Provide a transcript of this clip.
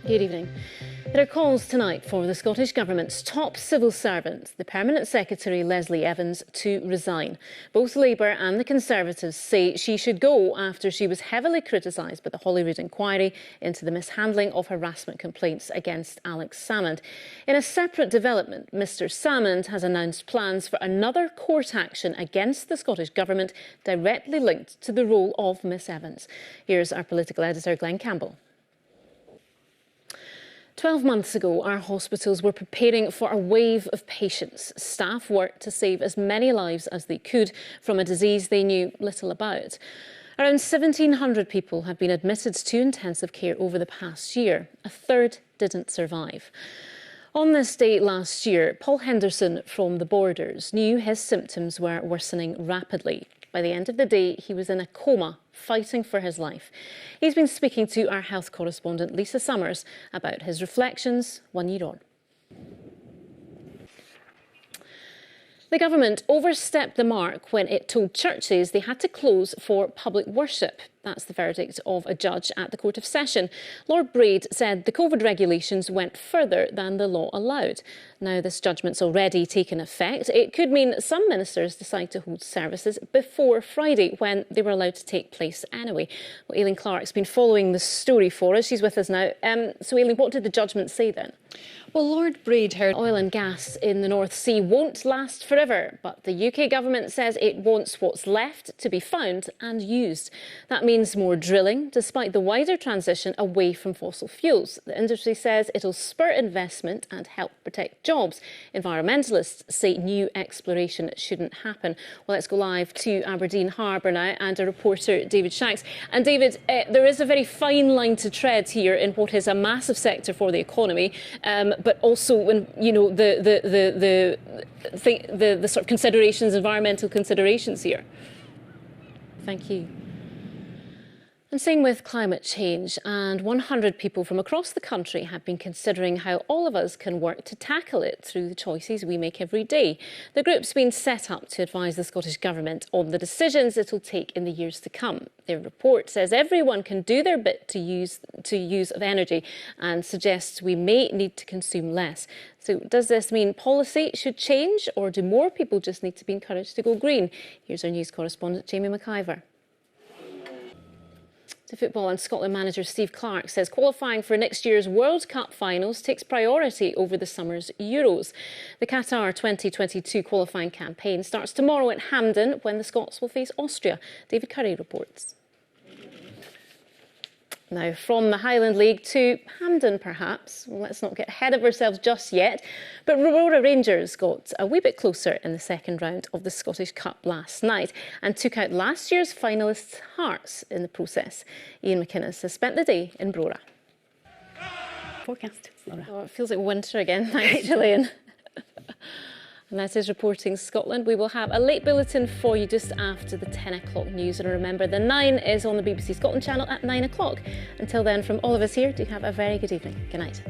Good evening. There are calls tonight for the Scottish Government's top civil servant, the Permanent Secretary Leslie Evans, to resign. Both Labour and the Conservatives say she should go after she was heavily criticised by the Holyrood inquiry into the mishandling of harassment complaints against Alex Salmond. In a separate development, Mr Salmond has announced plans for another court action against the Scottish Government directly linked to the role of Miss Evans. Here's our political editor, Glenn Campbell. 12 months ago, our hospitals were preparing for a wave of patients. Staff worked to save as many lives as they could from a disease they knew little about. Around 1,700 people have been admitted to intensive care over the past year. A third didn't survive. On this day last year, Paul Henderson from the Borders knew his symptoms were worsening rapidly. By the end of the day, he was in a coma, fighting for his life. He's been speaking to our health correspondent Lisa Summers about his reflections 1 year on. The government overstepped the mark when it told churches they had to close for public worship. That's the verdict of a judge at the Court of Session. Lord Braid said the COVID regulations went further than the law allowed. Now this judgment's already taken effect. It could mean some ministers decide to hold services before Friday when they were allowed to take place anyway. Well, Aileen Clark's been following the story for us. She's with us now. So Aileen, what did the judgment say then? Well, Lord Braid heard oil and gas in the North Sea won't last forever, but the UK government says it wants what's left to be found and used. That means more drilling, despite the wider transition away from fossil fuels. The industry says it'll spur investment and help protect jobs. Environmentalists say new exploration shouldn't happen. Well, let's go live to Aberdeen Harbour now and our reporter David Shanks. And David, there is a very fine line to tread here in what is a massive sector for the economy, but also when the sort of considerations, environmental considerations here. Thank you. And same with climate change, and 100 people from across the country have been considering how all of us can work to tackle it through the choices we make every day. The group's been set up to advise the Scottish Government on the decisions it'll take in the years to come. Their report says everyone can do their bit to use of energy and suggests we may need to consume less. So does this mean policy should change, or do more people just need to be encouraged to go green? Here's our news correspondent Jamie McIver. To football, and Scotland manager Steve Clarke says qualifying for next year's World Cup finals takes priority over the summer's Euros. The Qatar 2022 qualifying campaign starts tomorrow at Hampden when the Scots will face Austria. David Curry reports. Now, from the Highland League to Hampden, perhaps. Well, let's not get ahead of ourselves just yet. But Aurora Rangers got a wee bit closer in the second round of the Scottish Cup last night and took out last year's finalists' Hearts in the process. Ian McInnes has spent the day in Brora. forecast. Oh, it feels like winter again. Thanks, Gillian. And that is Reporting Scotland. We will have a late bulletin for you just after the 10 o'clock news. And remember, the 9 is on the BBC Scotland channel at 9 o'clock. Until then, from all of us here, do have a very good evening. Good night.